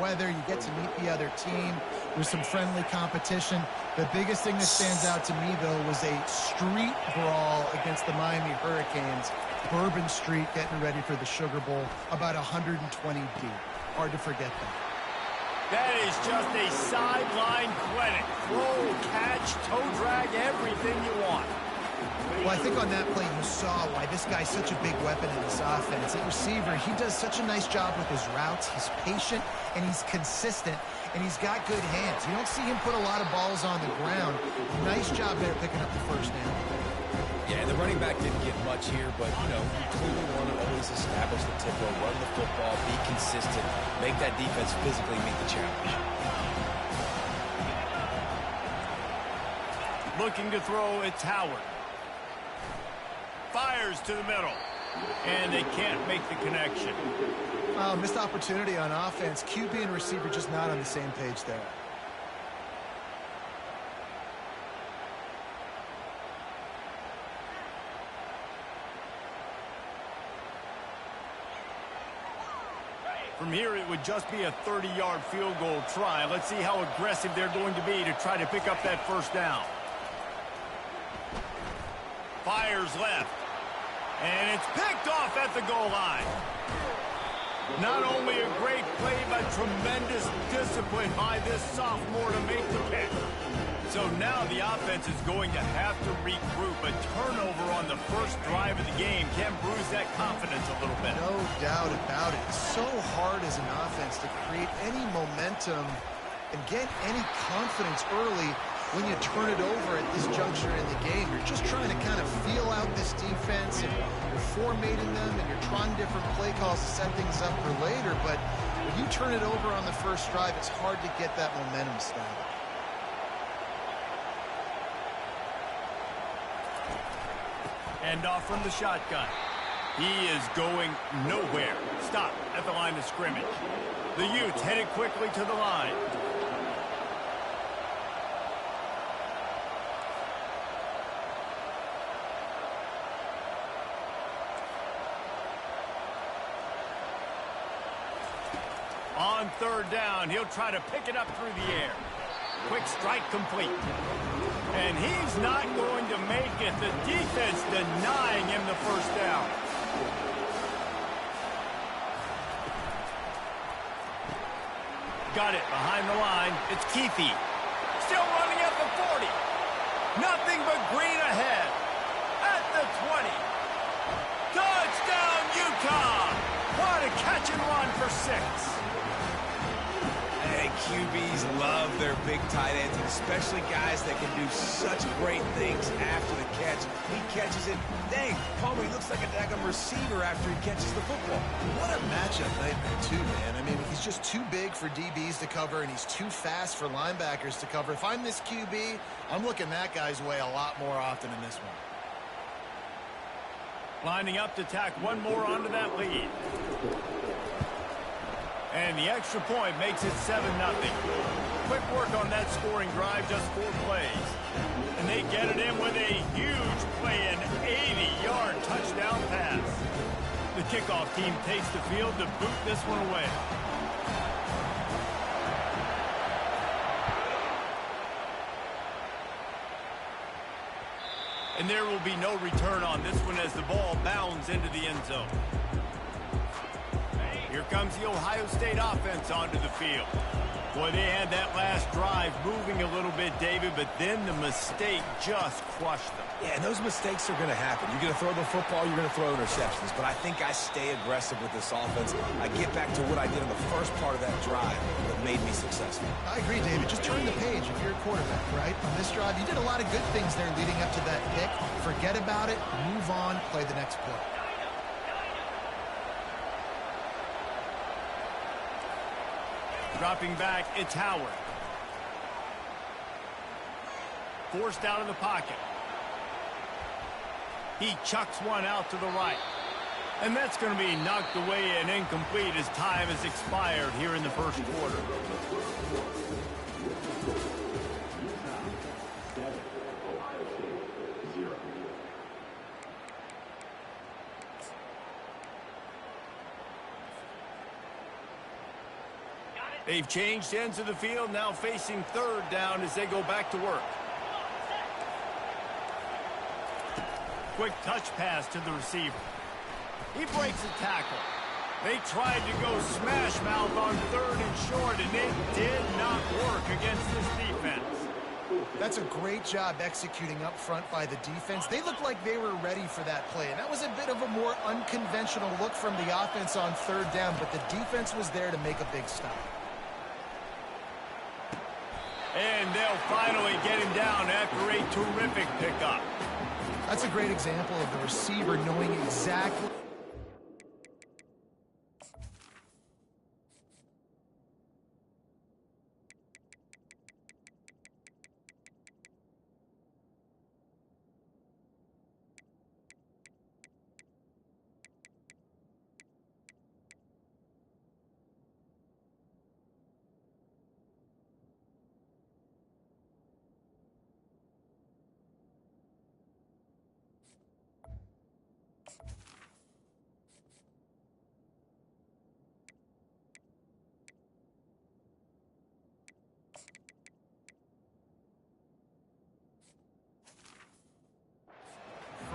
weather. You get to meet the other team. There's some friendly competition. The biggest thing that stands out to me, though, was a street brawl against the Miami Hurricanes. Bourbon Street getting ready for the Sugar Bowl, about 120 deep. Hard to forget that. That is just a sideline clinic. Throw, catch, toe drag, everything you want. Well, I think on that play you saw why this guy's such a big weapon in this offense. At receiver, he does such a nice job with his routes. He's patient, and he's consistent, and he's got good hands. You don't see him put a lot of balls on the ground. Nice job there picking up the first down. Yeah, the running back didn't get much here, but, you know, you clearly want to always establish the tempo, run the football, be consistent, make that defense physically meet the challenge. Looking to throw, it's Howard. Fires to the middle, and they can't make the connection. Missed opportunity on offense. QB and receiver just not on the same page there. From here, it would just be a 30-yard field goal try. Let's see how aggressive they're going to be to try to pick up that first down. Fires left. And it's picked off at the goal line. Not only a great play, but tremendous discipline by this sophomore to make the pick. So now the offense is going to have to regroup. A turnover on the first drive of the game can bruise that confidence a little bit. No doubt about it. It's so hard as an offense to create any momentum and get any confidence early when you turn it over at this juncture in the game. You're just trying to kind of feel out this defense, and you're formatting them, and you're trying different play calls to set things up for later. But when you turn it over on the first drive, it's hard to get that momentum started. Hand off from the shotgun. He is going nowhere. Stop at the line of scrimmage. The Utes headed quickly to the line. On third down, he'll try to pick it up through the air. Quick strike complete. And he's not going to make it. The defense denying him the first down. Got it behind the line. It's Keithy. Still running at the 40. Nothing but green ahead. At the 20. Touchdown, Utah. What a catch and run for 6. Hey, QBs love their big tight ends, and especially guys that can do such great things after the catch. He catches it. Dang, Palmer, he looks like a daggum receiver after he catches the football. What a matchup nightmare, too, man. I mean, he's just too big for DBs to cover, and he's too fast for linebackers to cover. If I'm this QB, I'm looking that guy's way a lot more often in this one. Lining up to tack one more onto that lead. And the extra point makes it 7-0. Quick work on that scoring drive, just 4 plays. And they get it in with a huge play, an 80-yard touchdown pass. The kickoff team takes the field to boot this one away. And there will be no return on this one as the ball bounds into the end zone. Here comes the Ohio State offense onto the field. Boy, they had that last drive moving a little bit, David, but then the mistake just crushed them. Yeah, and those mistakes are going to happen. You're going to throw the football, you're going to throw interceptions. But I think I stay aggressive with this offense. I get back to what I did in the first part of that drive that made me successful. I agree, David. Just turn the page if you're a quarterback, right? On this drive, you did a lot of good things there leading up to that pick. Forget about it, move on, play the next play. Dropping back, it's Howard. Forced out of the pocket. He chucks one out to the right. And that's going to be knocked away and incomplete as time has expired here in the first quarter. They've changed ends of the field, now facing third down as they go back to work. Quick touch pass to the receiver. He breaks a tackle. They tried to go smash mouth on third and short, and it did not work against this defense. That's a great job executing up front by the defense. They looked like they were ready for that play, and that was a bit of a more unconventional look from the offense on third down, but the defense was there to make a big stop. And they'll finally get him down after a terrific pickup. That's a great example of the receiver knowing exactly.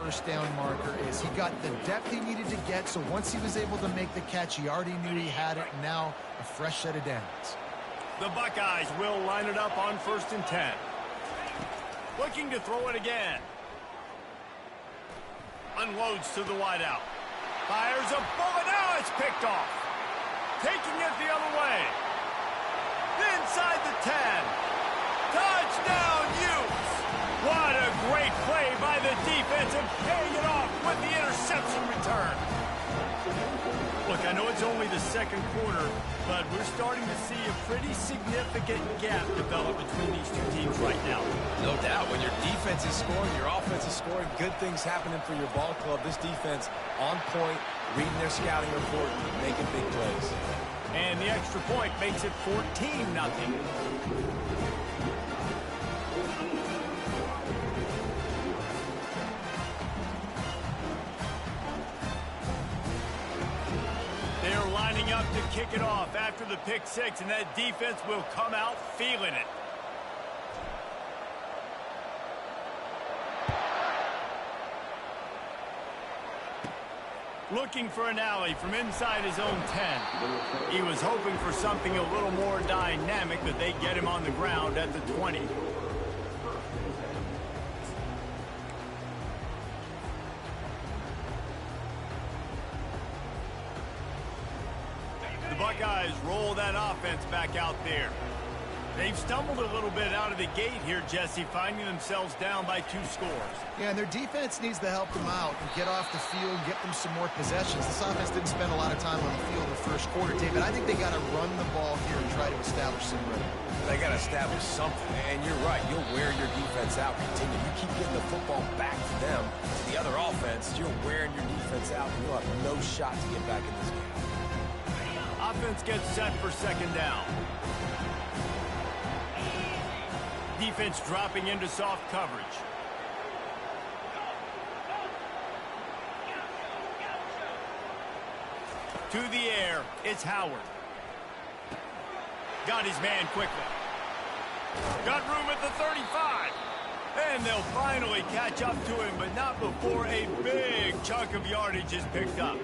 First down marker is he got the depth he needed to get, so once he was able to make the catch, he already knew he had it, and now a fresh set of downs. The Buckeyes will line it up on 1st and 10. Looking to throw it again. Unloads to the wideout. Fires a bullet. Now it's picked off. Taking it the other way. Inside the 10. Touchdown, Utes. What a great play by the defense and paying it off with the interception return. Look, I know it's only the second quarter, but we're starting to see a pretty significant gap develop between these two teams right now. No doubt. When your defense is scoring, your offense is scoring, good things happening for your ball club. This defense on point, reading their scouting report, making big plays. And the extra point makes it 14-0. They're lining up to kick it off after the pick six, and that defense will come out feeling it. Looking for an alley from inside his own 10. He was hoping for something a little more dynamic, but they get him on the ground at the 20. The Buckeyes roll that offense back out there. They've stumbled a little bit out of the gate here, Jesse, finding themselves down by 2 scores. Yeah, and their defense needs to help them out and get off the field, get them some more possessions. This offense didn't spend a lot of time on the field in the first quarter, David. I think they got to run the ball here and try to establish some rhythm. They got to establish something, and you're right. You'll wear your defense out. Continue. You keep getting the football back to them, to the other offense. You're wearing your defense out, and you'll have no shot to get back in this game. Offense gets set for 2nd down. Defense dropping into soft coverage. To the air, it's Howard. Got his man quickly. Got room at the 35. And they'll finally catch up to him, but not before a big chunk of yardage is picked up.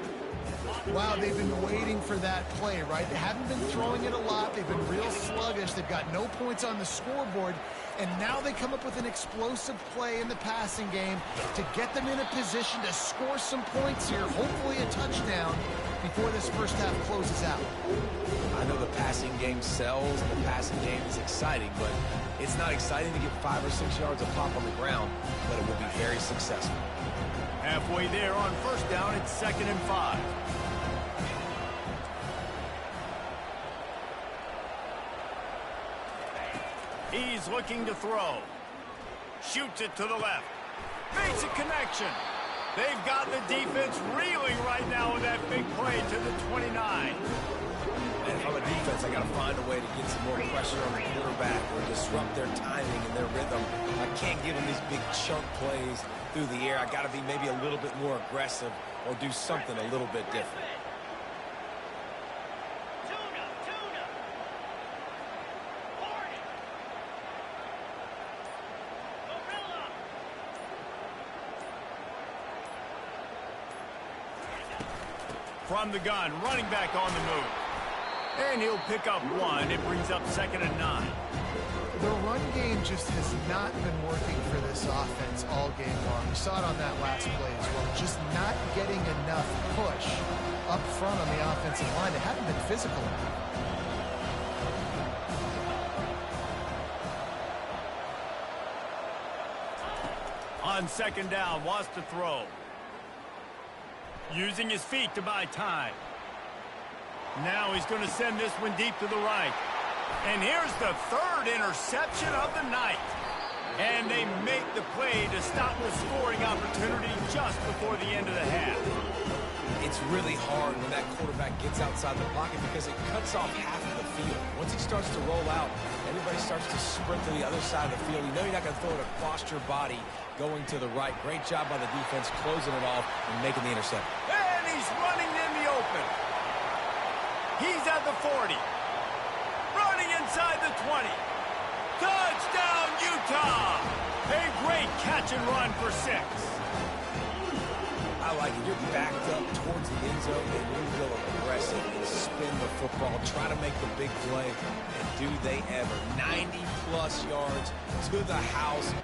Wow, they've been waiting for that play, right? They haven't been throwing it a lot. They've been real sluggish. They've got no points on the scoreboard. And now they come up with an explosive play in the passing game to get them in a position to score some points here, hopefully a touchdown, before this first half closes out. I know the passing game sells, and the passing game is exciting, but it's not exciting to get 5 or 6 yards of pop on the ground, but it will be very successful. Halfway there on 1st down, it's 2nd and 5. He's looking to throw. Shoots it to the left. Makes a connection. They've got the defense reeling right now with that big play to the 29. And if I'm a defense, I got to find a way to get some more pressure on the quarterback or disrupt their timing and their rhythm. I can't give them these big chunk plays through the air. I got to be maybe a little bit more aggressive or do something a little bit different. from the gun, running back on the move. And he'll pick up 1. It brings up 2nd and 9. The run game just has not been working for this offense all game long. We saw it on that last play as well. Just not getting enough push up front on the offensive line. They haven't been physical enough. On 2nd down, wants to throw. Using his feet to buy time. Now he's going to send this one deep to the right. And here's the 3rd interception of the night. And they make the play to stop the scoring opportunity just before the end of the half. It's really hard when that quarterback gets outside the pocket because it cuts off half of the field. Once he starts to roll out, everybody starts to sprint to the other side of the field. You know you're not going to throw it across your body going to the right. Great job by the defense closing it off and making the interception. And he's running in the open. He's at the 40. Running inside the 20. Touchdown, Utah! A great catch and run for 6. I like it. You're backed up towards the end zone, and you go aggressive and spin the football, try to make the big play, and do they ever. 90-plus yards to the house.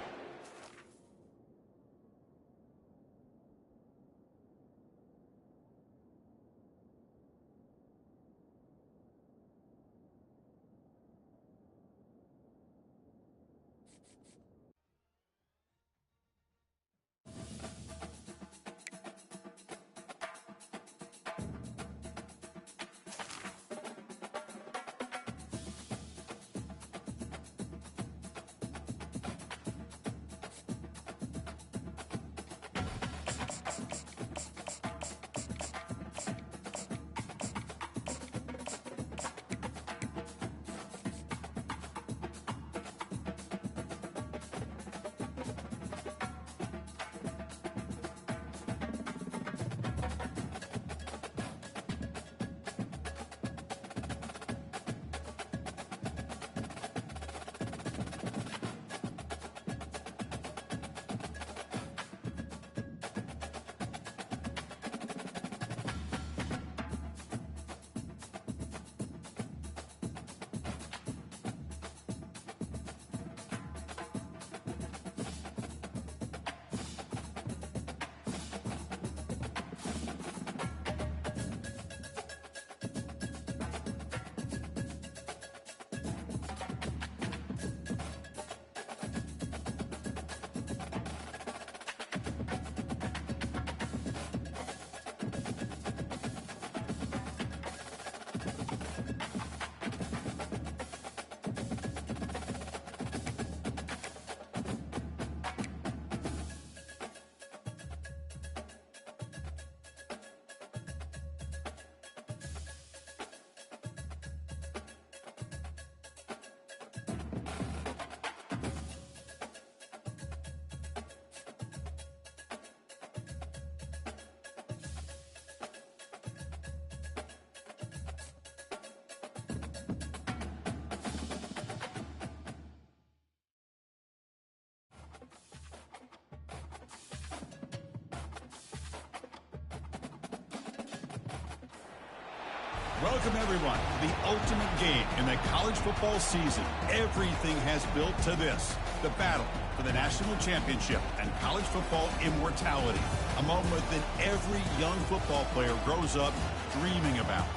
Welcome, everyone, to the ultimate game in the college football season. Everything has built to this, the battle for the national championship and college football immortality, a moment that every young football player grows up dreaming about.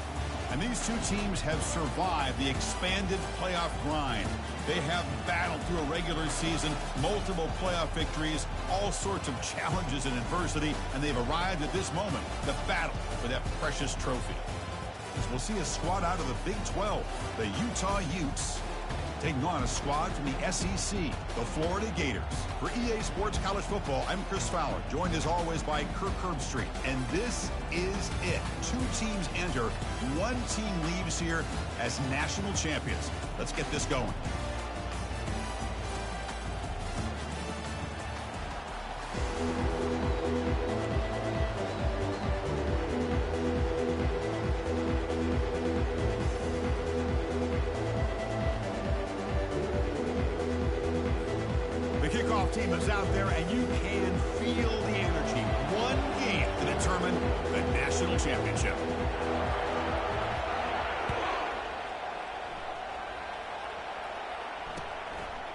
And these two teams have survived the expanded playoff grind. They have battled through a regular season, multiple playoff victories, all sorts of challenges and adversity, and they've arrived at this moment, the battle for that precious trophy. As we'll see a squad out of the Big 12, the Utah Utes, taking on a squad from the SEC, the Florida Gators. For EA Sports College Football, I'm Chris Fowler, joined as always by Kirk Herbstreit. And this is it. Two teams enter, one team leaves here as national champions. Let's get this going. Team is out there, and you can feel the energy. one game to determine the national championship.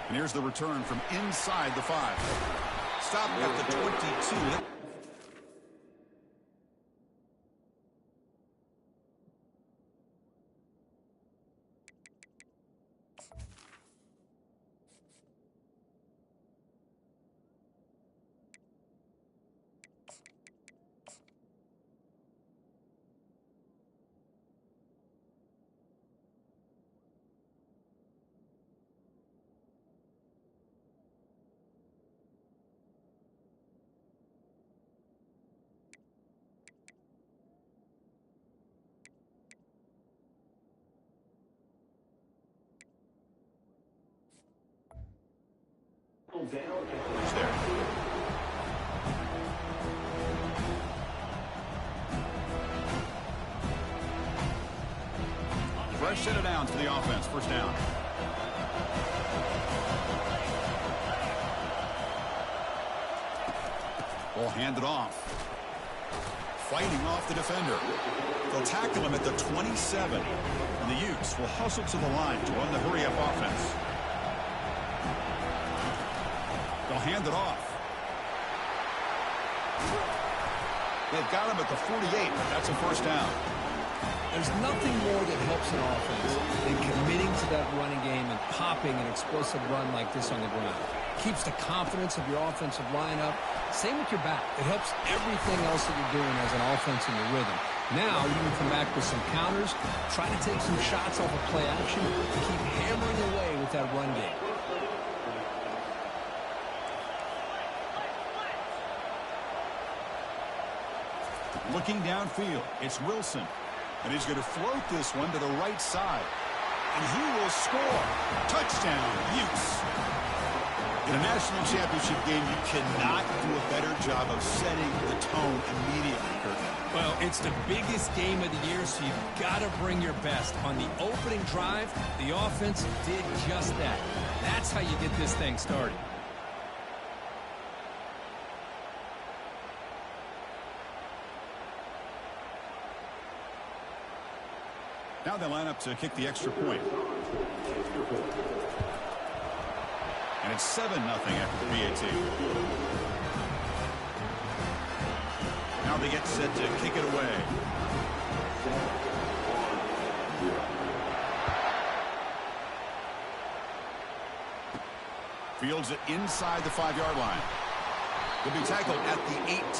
And here's the return from inside the 5. Stop at the 22. He's there. Fresh set of downs for the offense. First down. Ball handed off. Fighting off the defender. They'll tackle him at the 27. And the Utes will hustle to the line to run the hurry-up offense. They'll hand it off. They've got him at the 48, but that's a first down. There's nothing more that helps an offense than committing to that running game and popping an explosive run like this on the ground. Keeps the confidence of your offensive lineup. Same with your back. It helps everything else that you're doing as an offense in your rhythm. Now you can come back with some counters, try to take some shots off of play action, and keep hammering away with that run game. Looking downfield, it's Wilson. And he's going to float this one to the right side. And he will score. Touchdown, Utes. In a national championship game, you cannot do a better job of setting the tone immediately, Kurt. Well, it's the biggest game of the year, so you've got to bring your best. On the opening drive, the offense did just that. That's how you get this thing started. Now they line up to kick the extra point. And it's 7-0 after the PAT. Now they get set to kick it away. Fields it inside the 5-yard line. He'll be tackled at the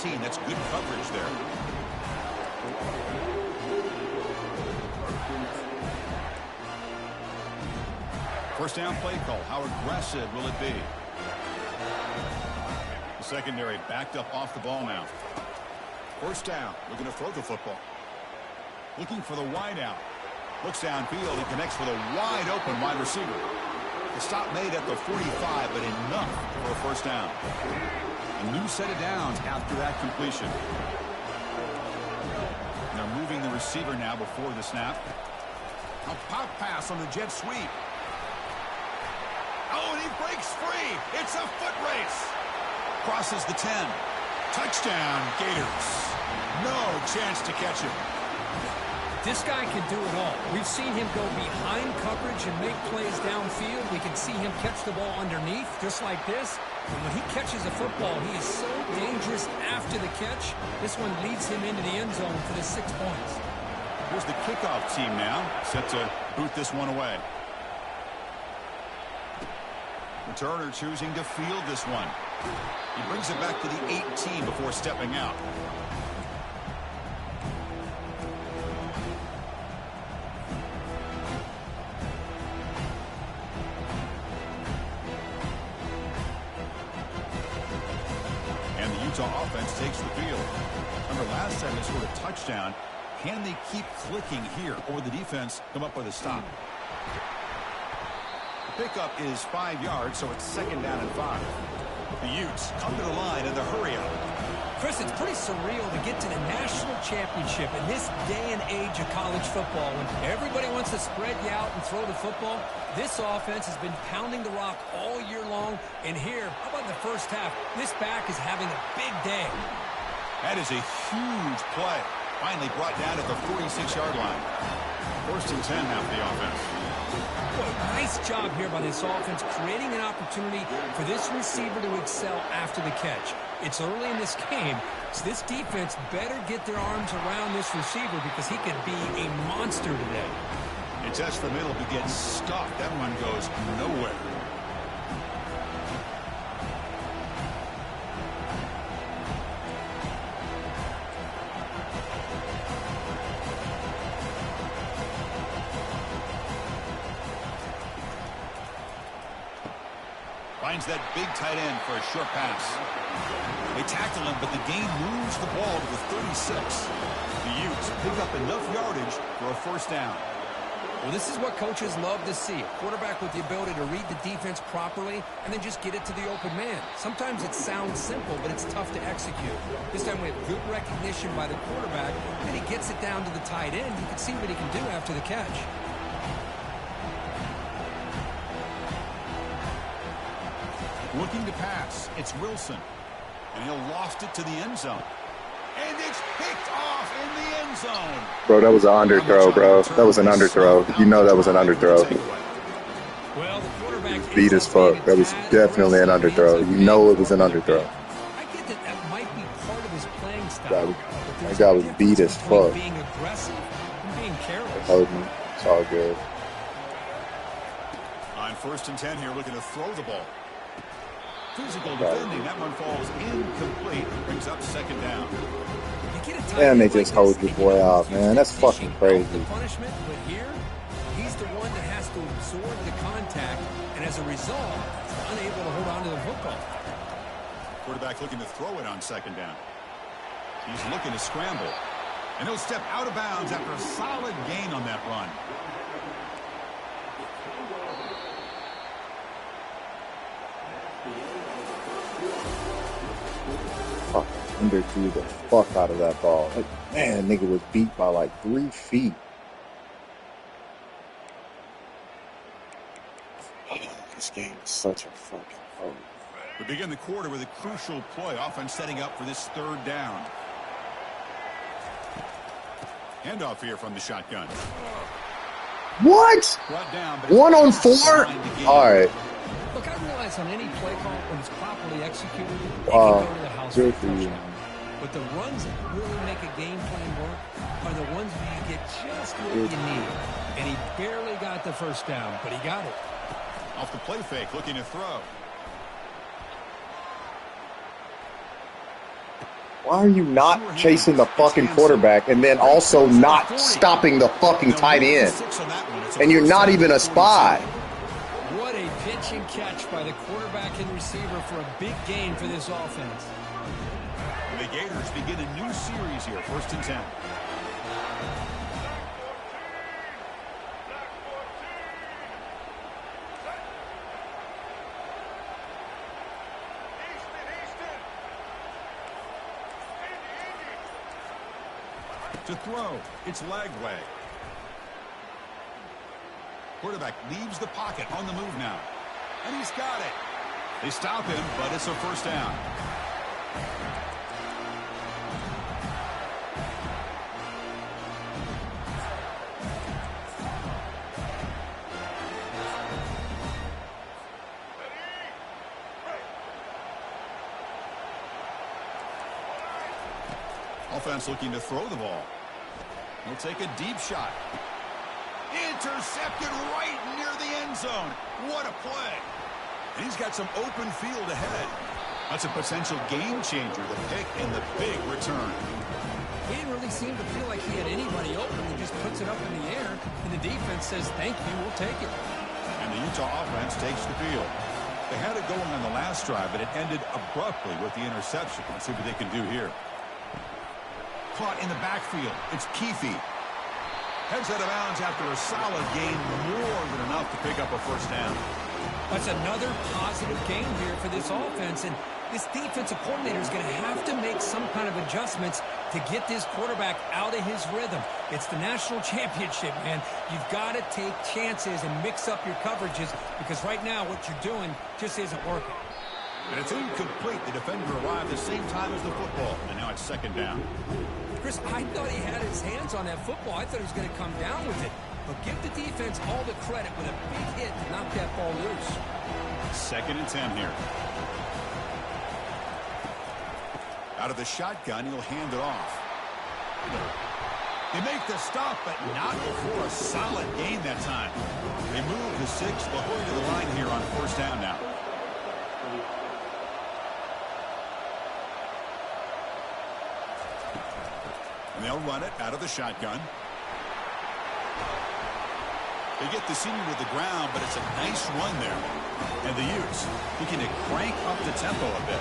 18. That's good coverage there. First down play call. How aggressive will it be? The secondary backed up off the ball now. First down. Looking to throw the football. Looking for the wide out. Looks downfield and connects with a wide open wide receiver. The stop made at the 45, but enough for a first down. A new set of downs after that completion. They're moving the receiver now before the snap. A pop pass on the jet sweep. Oh, and he breaks free. It's a foot race. Crosses the 10. Touchdown, Gators. No chance to catch him. This guy can do it all. We've seen him go behind coverage and make plays downfield. We can see him catch the ball underneath, just like this. And when he catches a football, he is so dangerous after the catch. This one leads him into the end zone for the 6 points. Here's the kickoff team now, set to boot this one away. Returner choosing to field this one. He brings it back to the 18 before stepping out. And the Utah offense takes the field. Remember last time they scored a touchdown. Can they keep clicking here, or will the defense come up with a stop? The pickup is 5 yards, so it's second down and 5. The Utes come to the line in the hurry-up. Chris, it's pretty surreal to get to the national championship in this day and age of college football when everybody wants to spread you out and throw the football. This offense has been pounding the rock all year long, and here, how about in the first half, this back is having a big day. That is a huge play. Finally brought down at the 46-yard line. 1st and 10 now for the offense. Boy, nice job here by this offense, creating an opportunity for this receiver to excel after the catch. It's early in this game, so this defense better get their arms around this receiver because he could be a monster today. It tests the middle, but gets stuffed. That one goes nowhere. Finds that big tight end for a short pass. They tackle him, but the gain moves the ball to the 36. The Utes pick up enough yardage for a 1st down. Well, this is what coaches love to see. A quarterback with the ability to read the defense properly and then just get it to the open man. Sometimes it sounds simple, but it's tough to execute. This time we have good recognition by the quarterback, and he gets it down to the tight end. You can see what he can do after the catch. Looking to pass. It's Wilson. And he'll lost it to the end zone. And it's picked off in the end zone. Bro, that was an underthrow, bro. That was an underthrow. You know that was an underthrow. Well, the quarterback Beat as fuck. That was definitely an underthrow. You know it was an underthrow. I get that that might be part of his playing style. That guy was beat as fuck. Being aggressive and being careless. Holding. It's all good. On 1st and 10 here, looking to throw the ball. Physical defending. That one falls incomplete. Brings up 2nd down. Damn, they just hold your boy out, man. That's fucking crazy. The punishment, but here, he's the one that has to absorb the contact, and as a result, he's unable to hold on to the football. Quarterback looking to throw it on 2nd down. He's looking to scramble. And he'll step out of bounds after a solid gain on that run. Underthrew the fuck out of that ball. Like, man, nigga was beat by like 3 feet. This game is such a fucking fun. We begin the quarter with a crucial play. Offense setting up for this 3rd down. Handoff here from the shotgun. What? Brought down, 1 on 4? All right. Look, I realize on any play call, when it's properly executed, it Wow. can go to the house Good for for you. touchdown. But the runs that really make a game plan work are the ones where you get just what you need. And he barely got the 1st down, but he got it. Off the play fake, looking to throw. Why are you not chasing the fucking quarterback and then also not stopping the fucking tight end? And you're not even a spy. What a pitch and catch by the quarterback and receiver for a big gain for this offense. The Gators begin a new series here, 1st and 10. To throw, it's Lagway. Quarterback leaves the pocket on the move now. And he's got it. They stop him, but it's a 1st down. Offense looking to throw the ball. He'll take a deep shot. Intercepted right near the end zone. What a play. And he's got some open field ahead. That's a potential game changer, the pick and the big return. He didn't really seem to feel like he had anybody open. He just puts it up in the air, and the defense says, thank you, we'll take it. And the Utah offense takes the field. They had it going on the last drive, but it ended abruptly with the interception. Let's see what they can do here. Caught in the backfield. It's Keefe. Heads out of bounds after a solid gain, more than enough to pick up a 1st down. That's another positive gain here for this offense, and this defensive coordinator is going to have to make some kind of adjustments to get this quarterback out of his rhythm. It's the national championship, man. You've got to take chances and mix up your coverages because right now what you're doing just isn't working. And it's incomplete. The defender arrived at the same time as the football. And now it's second down. Chris, I thought he had his hands on that football. I thought he was going to come down with it. But give the defense all the credit with a big hit to knock that ball loose. Second and 10 here. Out of the shotgun, he'll hand it off. They make the stop, but not before a solid gain that time. They move the 6, but hurry to the line here on first down now. And they'll run it out of the shotgun. They get the senior to the ground, but it's a nice run there. And the Utes looking to crank up the tempo a bit.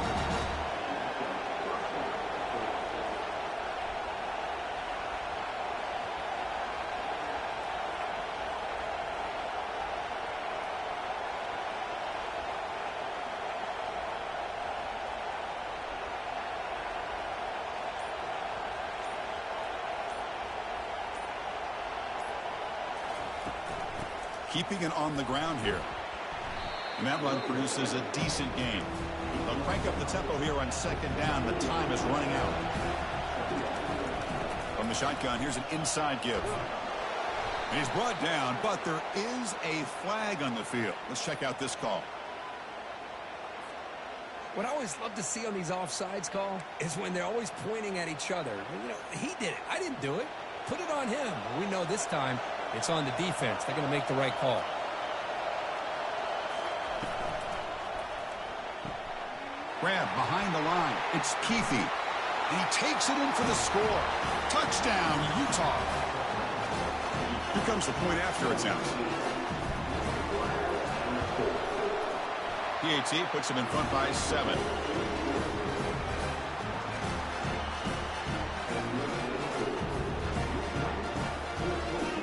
Keeping it on the ground here. And that run produces a decent gain. They'll crank up the tempo here on second down. The time is running out. From the shotgun, here's an inside give. And he's brought down, but there is a flag on the field. Let's check out this call. What I always love to see on these offsides call is when they're always pointing at each other. And, you know, he did it. I didn't do it. Put it on him. We know this time it's on the defense. They're going to make the right call. Grab behind the line. It's Keithy. And he takes it in for the score. Touchdown, Utah. Here comes the point after attempt. PAT puts him in front by 7.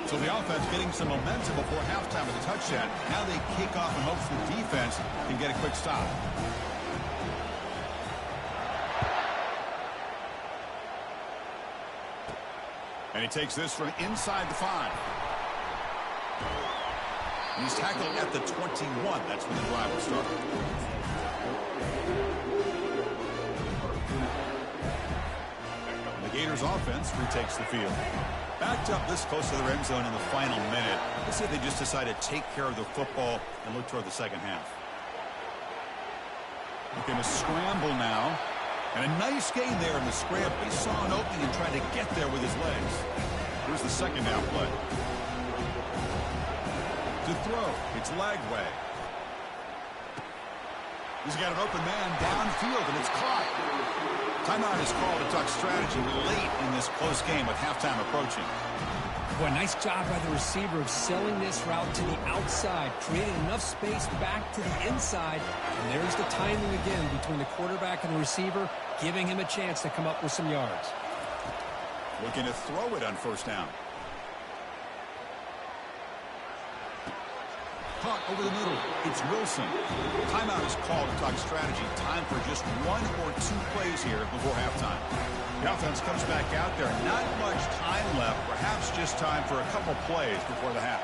So the offense getting some momentum before halftime with a touchdown. Now they kick off in hopes the defense can get a quick stop. And he takes this from inside the 5. And he's tackled at the 21. That's when the drive will start. The Gators offense retakes the field. Backed up this close to the end zone in the final minute. Let's see if they just decide to take care of the football and look toward the second half. Looking to scramble now. And a nice gain there in the scramble. He saw an opening and tried to get there with his legs. Here's the second down play. To throw, it's Lagway. He's got an open man downfield, and it's caught. Timeout is called to talk strategy late in this close game with halftime approaching. Boy, nice job by the receiver of selling this route to the outside, creating enough space back to the inside. And there's the timing again between the quarterback and the receiver, giving him a chance to come up with some yards. Looking to throw it on first down. Caught over the middle. It's Wilson. Timeout is called to talk strategy. Time for just 1 or 2 plays here before halftime. The offense comes back out there. Not much time left. Perhaps just time for a couple plays before the half.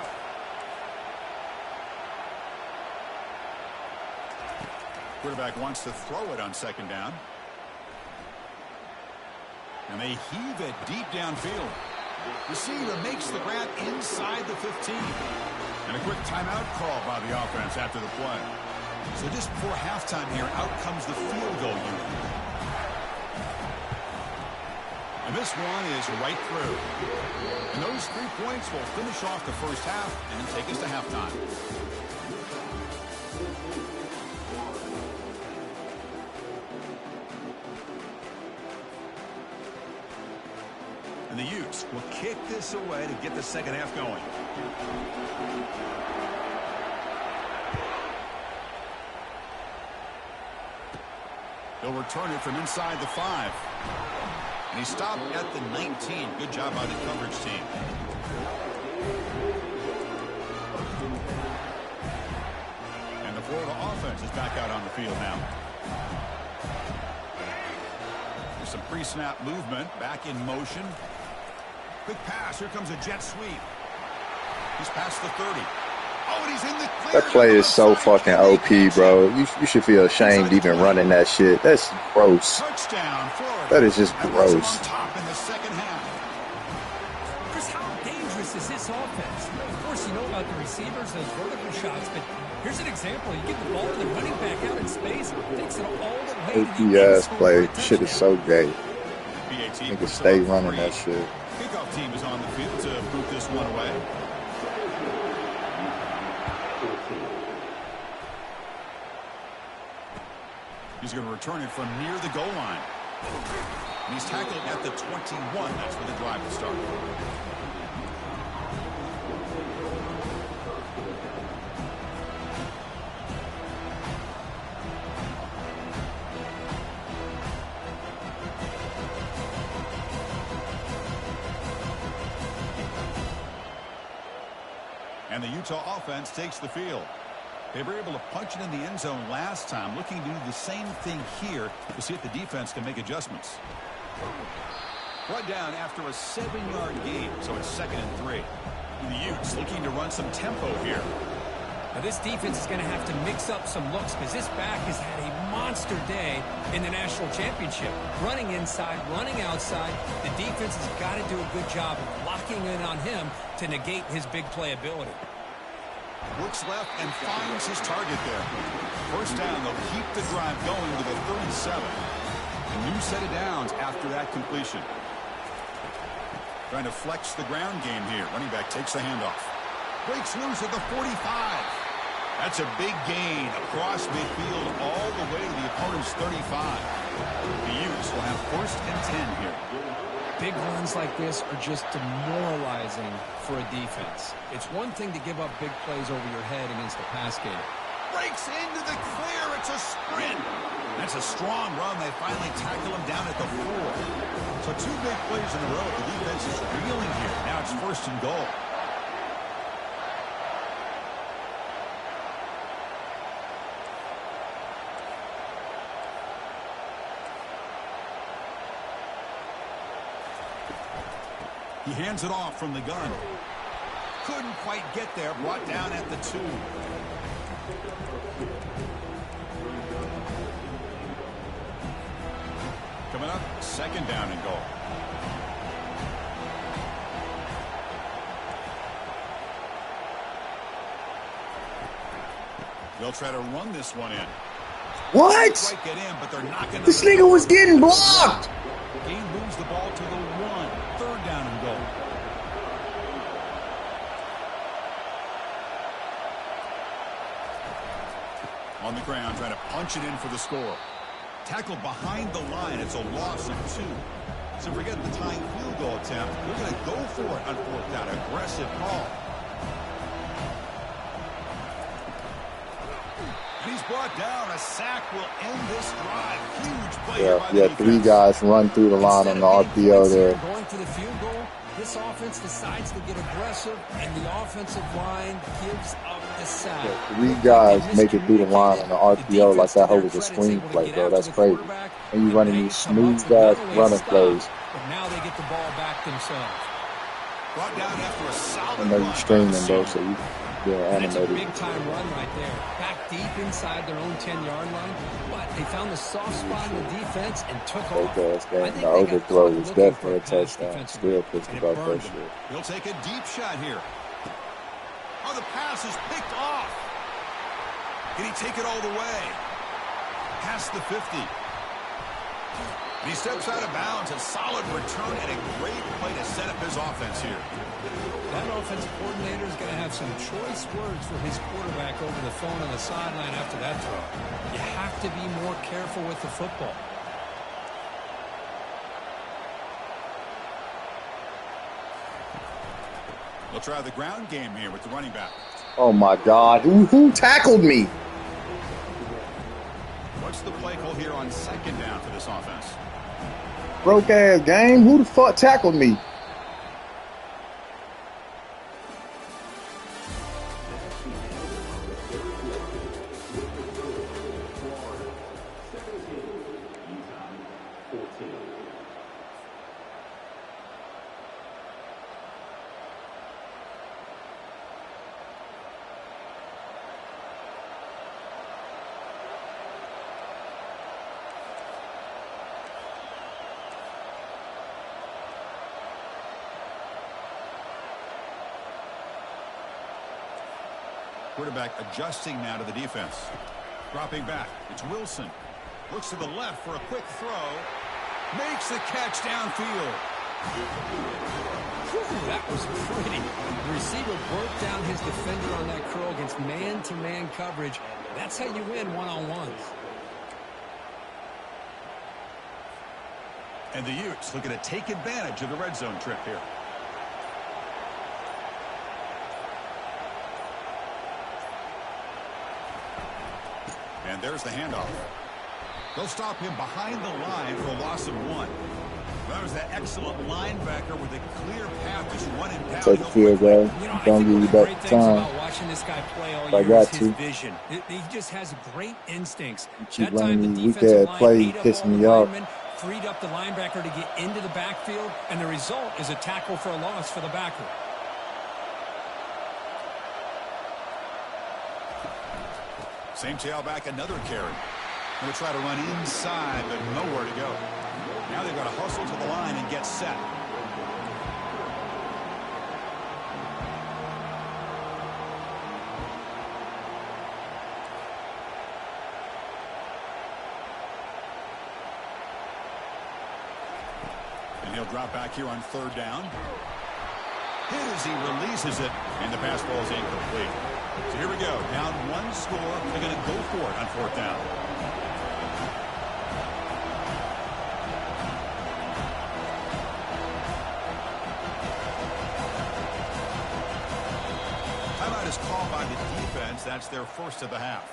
Quarterback wants to throw it on second down. And they heave it deep downfield. Receiver makes the grab inside the 15. And a quick timeout call by the offense after the play. So just before halftime here, out comes the field goal unit. And this one is right through. And those 3 points will finish off the first half and take us to halftime. And the Utes will kick this away to get the second half going. They'll return it from inside the 5. And he stopped at the 19. Good job by the coverage team. And the Florida offense is back out on the field now. There's some pre-snap movement. Back in motion. Quick pass. Here comes a jet sweep. He's past the 30. That play is so fucking OP, bro. You should feel ashamed even running that shit. That's gross. That is just gross. Chris, how dangerous is this offense? Of course, you know about the receivers, those vertical shots, but here's an example. You get the ball to the running back out in space, takes it all the way to the OPS play. Shit is so gay. Niggas stay running that shit. Kickoff team is on the field to boot this one away. He's going to return it from near the goal line. And he's tackled at the 21. That's where the drive will start. And the Utah offense takes the field. They were able to punch it in the end zone last time, looking to do the same thing here to see if the defense can make adjustments. Brought down after a 7-yard gain, so it's 2nd and 3. The Utes looking to run some tempo here. Now this defense is going to have to mix up some looks because this back has had a monster day in the national championship. Running inside, running outside. The defense has got to do a good job of locking in on him to negate his big play ability. Looks left and finds his target there. First down, they'll keep the drive going to the 37. A new set of downs after that completion. Trying to flex the ground game here. Running back takes the handoff. Breaks loose at the 45. That's a big gain across midfield all the way to the opponent's 35. The Utes will have 1st and 10 here. Big runs like this are just demoralizing for a defense. It's one thing to give up big plays over your head against the pass game. Breaks into the clear. It's a sprint. That's a strong run. They finally tackle him down at the 4. So 2 big plays in a row. The defense is reeling here. Now it's 1st and goal. He hands it off from the gun. Couldn't quite get there. Brought down at the 2. Coming up, 2nd down and goal. They'll try to run this one in. What? Get in, but they're not gonna. This nigga was getting blocked. Game moves the ball to the 1. 3rd down and goal. On the ground, trying to punch it in for the score. Tackled behind the line. It's a loss of 2. So forget the tying field goal attempt. They're going to go for it on 4th down. Aggressive call. And he's brought down. A sack will end this drive. Huge play. Yeah, 3 guys run through the line on the RPO there. Going to the field goal, this offense decides to get aggressive, and the offensive line gives up the sack. Yeah, 3 guys make it through the line on the RPO like that was a screenplay, bro. That's crazy. And you running these smooth-ass running plays. But now they get the ball back themselves. Brought down after a solid I know you're streaming, though, so you get animated. It's a big-time run right there. Back deep inside their own 10-yard line. But they found the soft spot in the defense and took off. The overthrow was definitely a touchdown. Still pissed about that shit. He'll take a deep shot here. Oh, the pass is picked off. Can he take it all the way? Past the 50. And he steps out of bounds. A solid return and a great play to set up his offense here. That offensive coordinator is going to have some choice words for his quarterback over the phone on the sideline after that throw. You have to be more careful with the football. We'll try the ground game here with the running back. Oh, my God. Who tackled me? What's the play call here on 2nd down for this offense? Broke-ass game. Who the fuck tackled me? Quarterback adjusting now to the defense. Dropping back. It's Wilson. Looks to the left for a quick throw. Makes the catch downfield. Whew, that was pretty. The receiver broke down his defender on that curl against man-to-man coverage. That's how you win one-on-ones. And the Utes looking to take advantage of the red zone trip here. And there's the handoff. They'll stop him behind the line for a loss of 1. That was that excellent linebacker with a clear path just running down. Take the field goal. Don't give you back time. Watching this guy play all I year got is his to. vision. He just has great instincts. Keep That time letting the me weak defensive ass line play ate up pissing all the me off. linemen, freed up the linebacker to get into the backfield, and the result is a tackle for a loss for the backer. Same tailback, another carry. Going to try to run inside, but nowhere to go. Now they've got to hustle to the line and get set. And he'll drop back here on 3rd down. Hit as he releases it, and the pass ball is incomplete. So here we go. Down 1 score. They're going to go for it on 4th down. Timeout is called by the defense. That's their first of the half.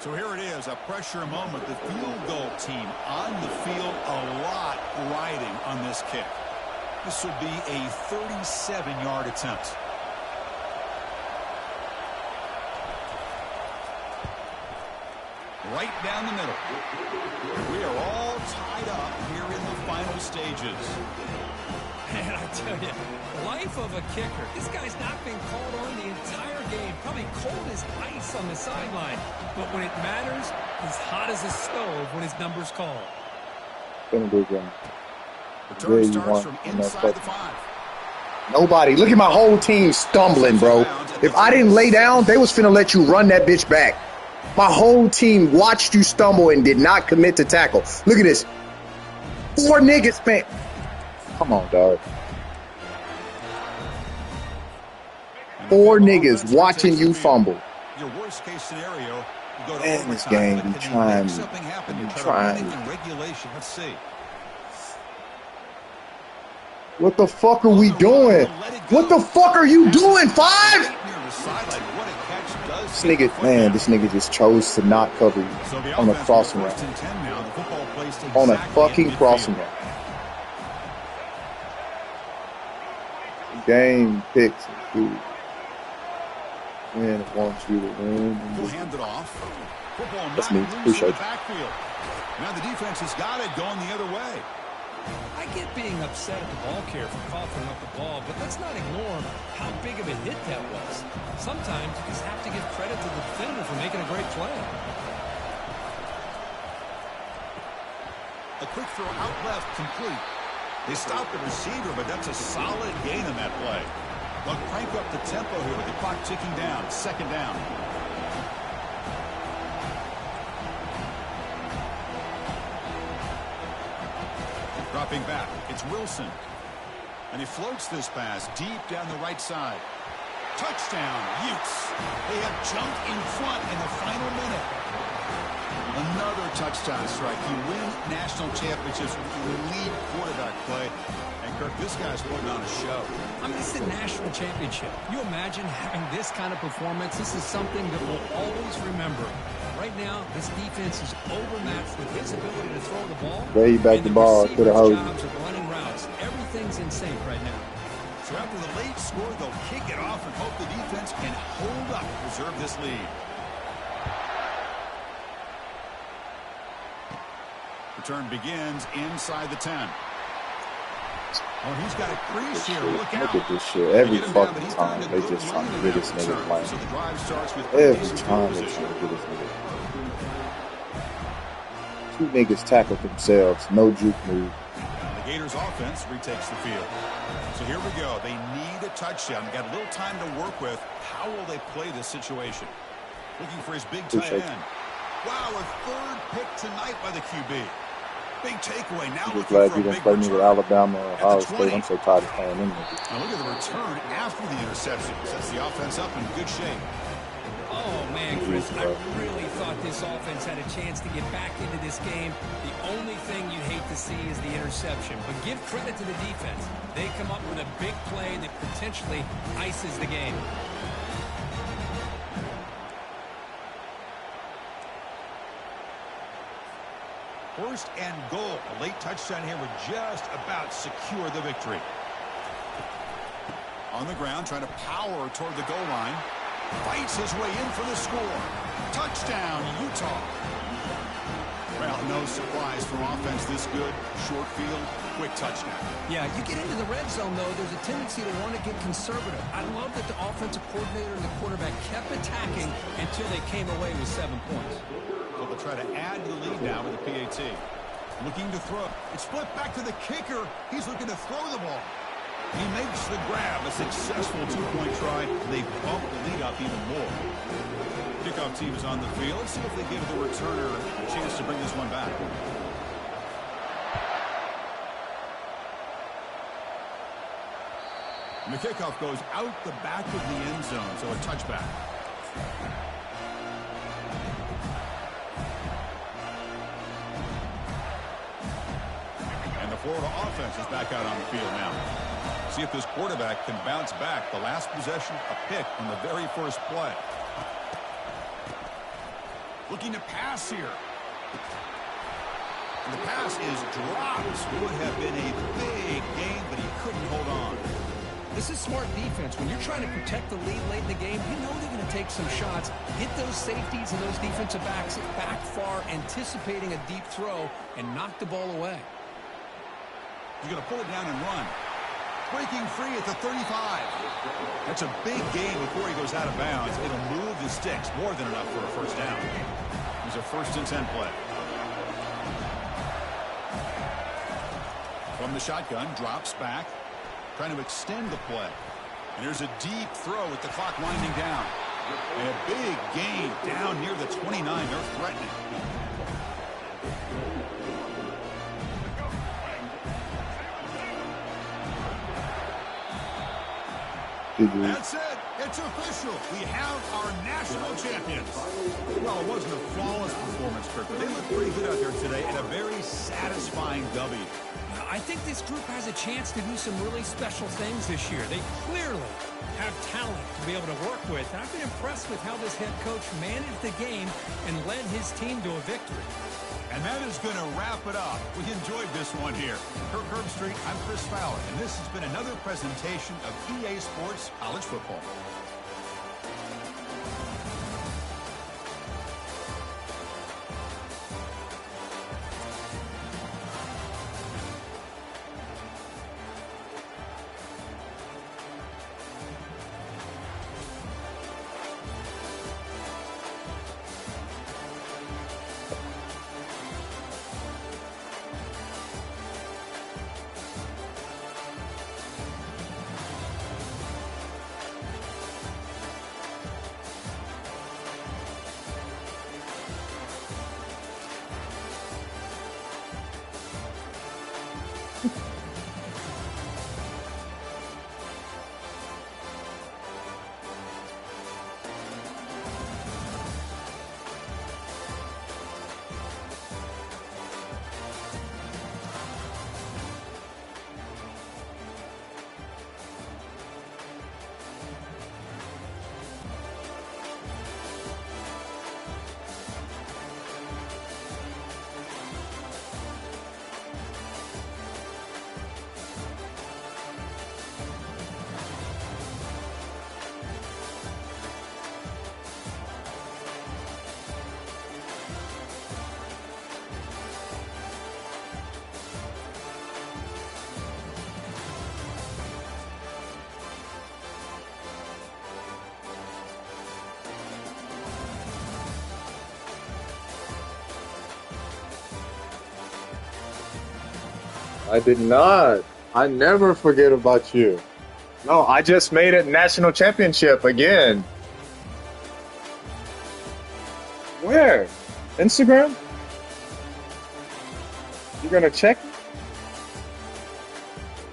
So here it is, a pressure moment. The field goal team on the field, a lot riding on this kick. This will be a 37-yard attempt. Right down the middle. We are all tied up here in the final stages. Man, I tell you, life of a kicker. This guy's not been called on the entire game. Probably cold as ice on the sideline. But when it matters, he's hot as a stove when his number's called. Been a good game. Return starts from inside the 5. Nobody. Look at my whole team stumbling, bro. If I didn't lay down, they was finna let you run that bitch back. My whole team watched you stumble and did not commit to tackle. Look at this. 4 niggas, man. Come on, dog. 4 niggas watching you fumble. Your worst case scenario, you go to Man, this overtime, game, but you can trying, make something happen? You try trying. to win in regulation. Let's see. What the fuck are we doing? What the fuck are you doing, 5? This nigga, man, this nigga just chose to not cover you on a crossing route. On a fucking crossing route. Game picks, dude. Man, wants you to win. We'll hand it off. That's me. Appreciate it. Now the defense has got it going the other way. I get being upset at the ball carrier for coughing up the ball, but let's not ignore how big of a hit that was. Sometimes you just have to give credit to the defender for making a great play. A quick throw out left, complete. They stopped the receiver, but that's a solid gain in that play. They'll crank up the tempo here with the clock ticking down. 2nd down. Dropping back, it's Wilson. And he floats this pass deep down the right side. Touchdown, Utes. They have jumped in front in the final minute. Another touchdown strike. You win national championships with elite quarterback play. And, Kirk, this guy's putting on a show. I mean, it's a national championship. You imagine having this kind of performance? This is something that we'll always remember. Right now, this defense is overmatched with his ability to throw the ball. Way back the ball to the hose. Jobs of running routes. Everything's in sync right now. So after the late score, they'll kick it off and hope the defense can hold up to preserve this lead. Return begins inside the 10. Oh, he's got a crease here. Look out. Look at this shit. Every fucking time they just trying to get this nigga playing. So the drive starts with Every time they trying to get this nigga. 2 niggas tackled themselves. No juke move. The Gators offense retakes the field. So here we go. They need a touchdown. They got a little time to work with. How will they play this situation? Looking for his big tight end. Wow, a third pick tonight by the QB. Big takeaway. Now I'm just glad you didn't play me with Alabama or Ohio State. I'm so tired of playing them. Now look at the return after the interception. Sets the offense up in good shape. Oh, man, Chris, I really thought this offense had a chance to get back into this game. The only thing you'd hate to see is the interception. But give credit to the defense. They come up with a big play that potentially ices the game. First and goal. A late touchdown here would just about secure the victory. On the ground, trying to power toward the goal line. Fights his way in for the score. Touchdown, Utah. Well, no surprise from offense this good. Short field, quick touchdown. Yeah, you get into the red zone, though, there's a tendency to want to get conservative. I love that the offensive coordinator and the quarterback kept attacking until they came away with 7 points. So they'll try to add to the lead now with the PAT. Looking to throw. It's flipped back to the kicker. He's looking to throw the ball. He makes the grab, a successful two-point try. They bump the lead up even more. Kickoff team is on the field. Let's see if they give the returner a chance to bring this one back. And the kickoff goes out the back of the end zone, so a touchback. And the Florida offense is back out on the field now. See if this quarterback can bounce back. The last possession, a pick on the very first play. Looking to pass here. And the pass is dropped. Would have been a big game, but he couldn't hold on. This is smart defense. When you're trying to protect the lead late in the game, you know they're going to take some shots, hit those safeties and those defensive backs back far, anticipating a deep throw, and knock the ball away. He's going to pull it down and run. Breaking free at the 35. That's a big gain before he goes out of bounds. It'll move the sticks. More than enough for a first down. Here's a 1st and 10 play. From the shotgun, drops back. Trying to extend the play. And there's a deep throw with the clock winding down. And a big gain down near the 29. They're threatening. That's it. It's official. We have our national champions. Well, it wasn't a flawless performance, Kirk, but they looked pretty good out there today and a very satisfying W. I think this group has a chance to do some really special things this year. They clearly have talent to be able to work with. And I've been impressed with how this head coach managed the game and led his team to a victory. And that is going to wrap it up. We enjoyed this one here. Kirk Herbstreit, I'm Chris Fowler, and this has been another presentation of EA Sports College Football. I did not. I never forget about you. No, I just made it national championship again. Where? Instagram? You gonna check?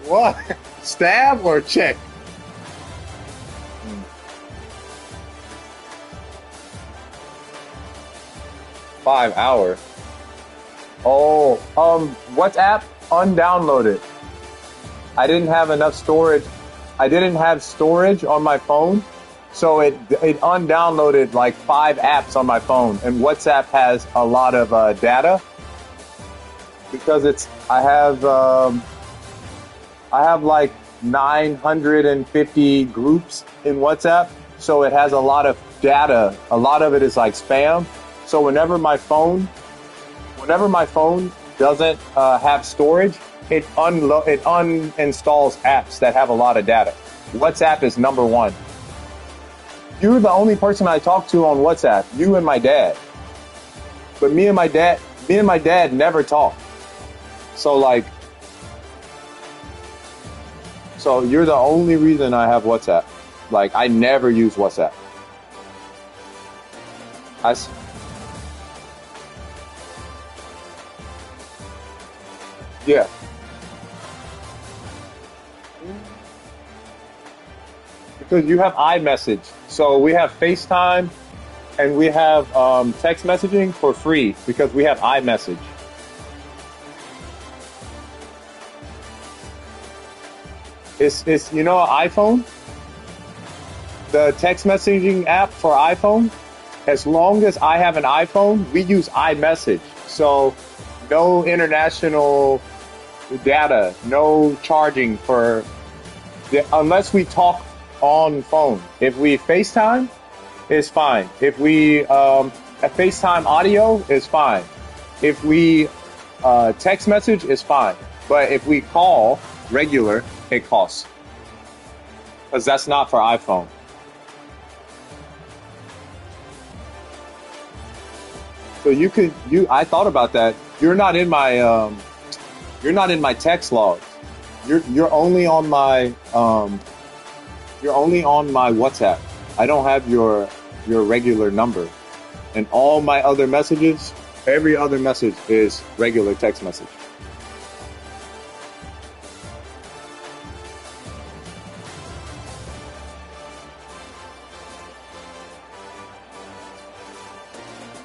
What? Stab or check? 5 hours. Oh, WhatsApp undownloaded. I didn't have enough storage. I didn't have storage on my phone, so it undownloaded like 5 apps on my phone. And WhatsApp has a lot of data because I have like 950 groups in WhatsApp, so it has a lot of data. A lot of it is like spam. So whenever my phone doesn't have storage, it uninstalls apps that have a lot of data. WhatsApp is number one. You're the only person I talk to on WhatsApp. You and my dad. But me and my dad never talk. So you're the only reason I have WhatsApp. Like, I never use WhatsApp. Yeah. Because you have iMessage. So we have FaceTime and we have text messaging for free because we have iMessage. It's you know, iPhone? The text messaging app for iPhone, as long as I have an iPhone, we use iMessage. So no international data, no charging unless we talk on phone. If we FaceTime, it's fine. If we FaceTime audio, is fine. If we text message, is fine. But if we call regular, it costs. Because that's not for iPhone. So I thought about that. You're not in my text logs. You're only on my WhatsApp. I don't have your regular number. And all my other messages, every other message is regular text message.